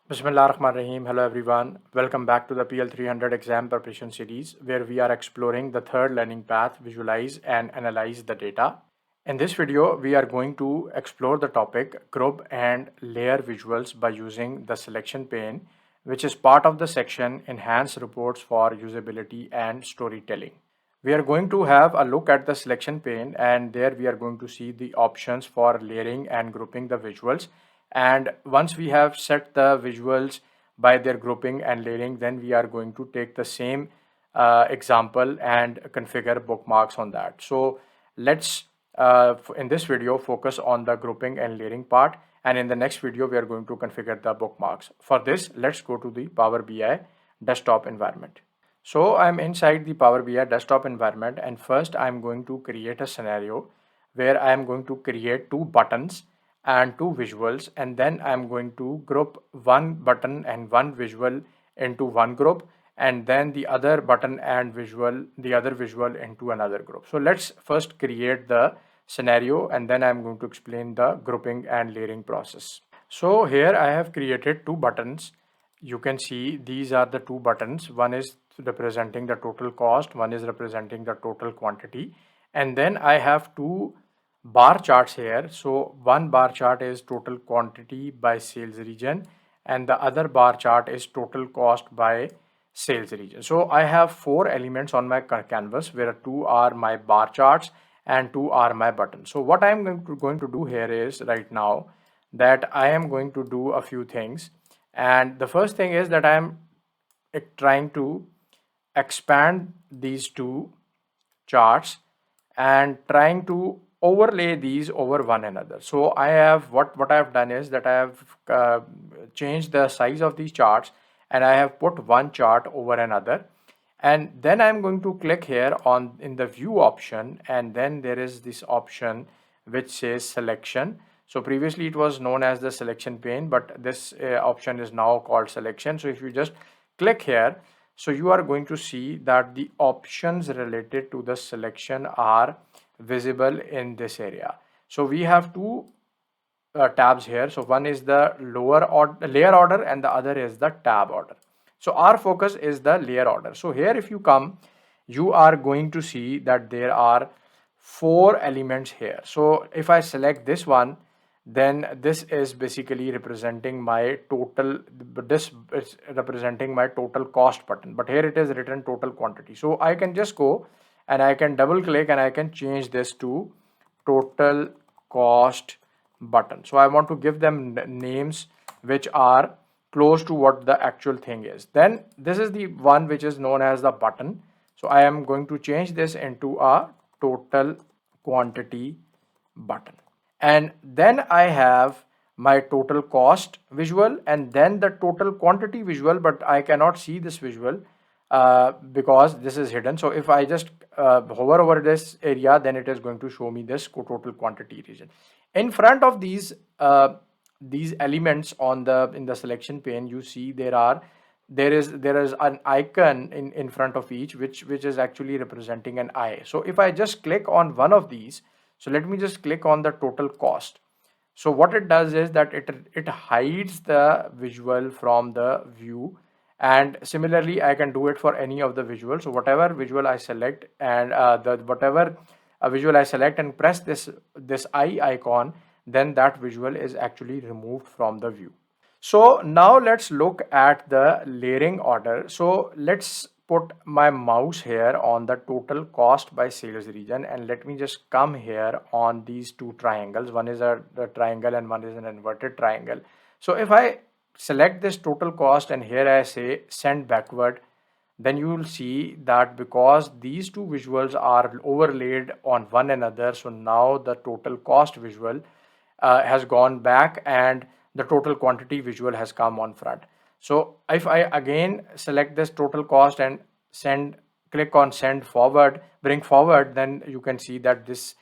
Bismillahirrahmanirrahim. Hello everyone. Welcome back to the PL-300 exam preparation series where we are exploring the third learning path, visualize and analyze the data. In this video, we are going to explore the topic group and layer visuals by using the selection pane, which is part of the section enhanced reports for usability and storytelling. We are going to have a look at the selection pane, and there we are going to see the options for layering and grouping the visuals. And once we have set the visuals by their grouping and layering, then we are going to take the same example and configure bookmarks on that. So let's in this video focus on the grouping and layering part, and in the next video we are going to configure the bookmarks. For this, let's go to the Power BI desktop environment. So I'm inside the Power BI desktop environment, and first I'm going to create a scenario where I'm going to create two buttons and two visuals, and then I'm going to group one button and one visual into one group, and then the other button and the other visual into another group. So let's first create the scenario, and then I'm going to explain the grouping and layering process. So here I have created two buttons. You can see these are the two buttons. One is representing the total cost, one is representing the total quantity, and then I have two bar charts here. So one bar chart is total quantity by sales region, and the other bar chart is total cost by sales region. So I have four elements on my canvas, where two are my bar charts and two are my buttons. So what I am going to do here is, right now, that I am going to do a few things. And the first thing is that I am trying to expand these two charts and trying to overlay these over one another. So I have what I have done is that I have changed the size of these charts, and I have put one chart over another, and then I'm going to click here on in the view option, and then there is this option which says selection. So previously it was known as the selection pane, but this option is now called selection. So if you just click here, so you are going to see that the options related to the selection are visible in this area. So we have two tabs here. So one is the layer order, and the other is the tab order. So our focus is the layer order. So here if you come, you are going to see that there are four elements here. So if I select this one, then this is basically representing my total, this is representing my total cost button, but here it is written total quantity. So I can just go and I can double click and I can change this to total cost button. So I want to give them names which are close to what the actual thing is. Then this is the one which is known as the button. So I am going to change this into a total quantity button. And then I have my total cost visual and then the total quantity visual, but I cannot see this visual because this is hidden. So if I just hover over this area, then it is going to show me this total quantity region. In front of these elements on in the selection pane, you see there is an icon in front of each, which is actually representing an eye. So if I just click on one of these, so let me just click on the total cost. So what it does is that it hides the visual from the view, and similarly I can do it for any of the visuals. So whatever visual I select and whatever visual I select and press this eye icon, then that visual is actually removed from the view. So now let's look at the layering order. So let's put my mouse here on the total cost by sales region, and let me just come here on these two triangles. One is a triangle and one is an inverted triangle. So if I select this total cost and here I say send backward, then you will see that because these two visuals are overlaid on one another, so now the total cost visual has gone back and the total quantity visual has come on front. So if I again select this total cost and click on send forward, bring forward, then you can see that this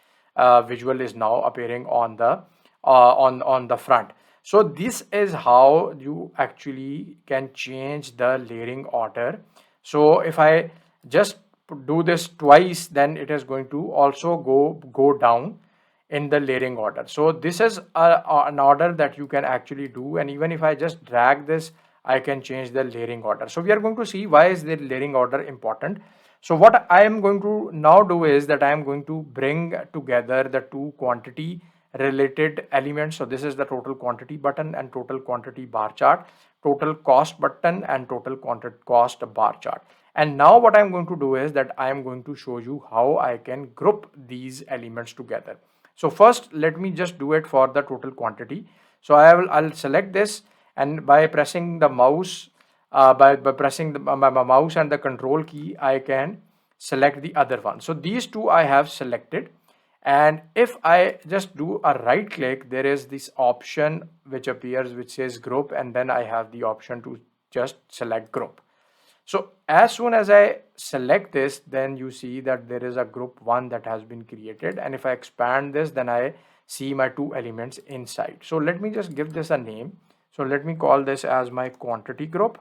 visual is now appearing on the front. So this is how you actually can change the layering order. So if I just do this twice, then it is going to also go down in the layering order. So this is an order that you can actually do, and even if I just drag this, I can change the layering order. So we are going to see why is the layering order important. So what I am going to now do is that I am going to bring together the two quantity related elements. So this is the total quantity button and total quantity bar chart, total cost button and total cost bar chart. And now what I'm going to do is that I am going to show you how I can group these elements together. So first, let me just do it for the total quantity. So I'll select this, and by pressing the mouse, by pressing my mouse and the control key, I can select the other one. So these two I have selected. And if I just do a right click, there is this option which appears which says group, and then I have the option to just select group. So as soon as I select this, then you see that there is a group 1 that has been created, and if I expand this, then I see my two elements inside. So let me just give this a name. So let me call this as my quantity group,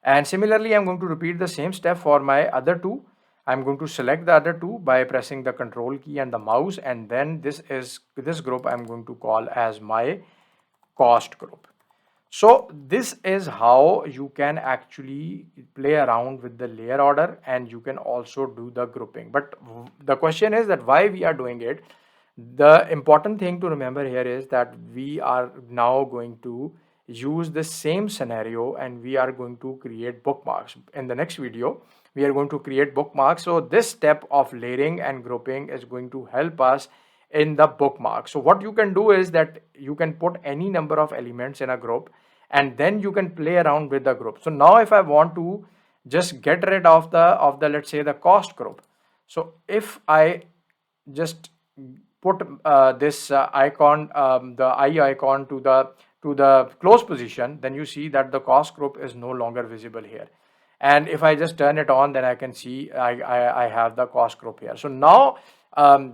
and similarly I'm going to repeat the same step for my other two. I'm going to select the other two by pressing the control key and the mouse, and then this group I'm going to call as my cost group. So this is how you can actually play around with the layer order, and you can also do the grouping. But the question is that why we are doing it. The important thing to remember here is that we are now going to use the same scenario, and we are going to create bookmarks. In the next video, we are going to create bookmarks. So this step of layering and grouping is going to help us in the bookmark. So what you can do is that you can put any number of elements in a group, and then you can play around with the group. So now if I want to just get rid of the let's say the cost group, so if I just put this icon, the eye icon to the close position, then you see that the cost group is no longer visible here. And if I just turn it on, then I can see I have the cost group here. So now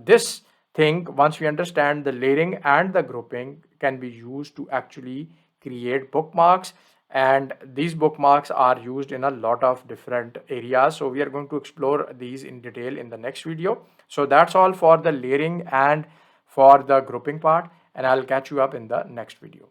this thing, once we understand the layering and the grouping, can be used to actually create bookmarks, and these bookmarks are used in a lot of different areas. So we are going to explore these in detail in the next video. So that's all for the layering and for the grouping part, and I'll catch you up in the next video.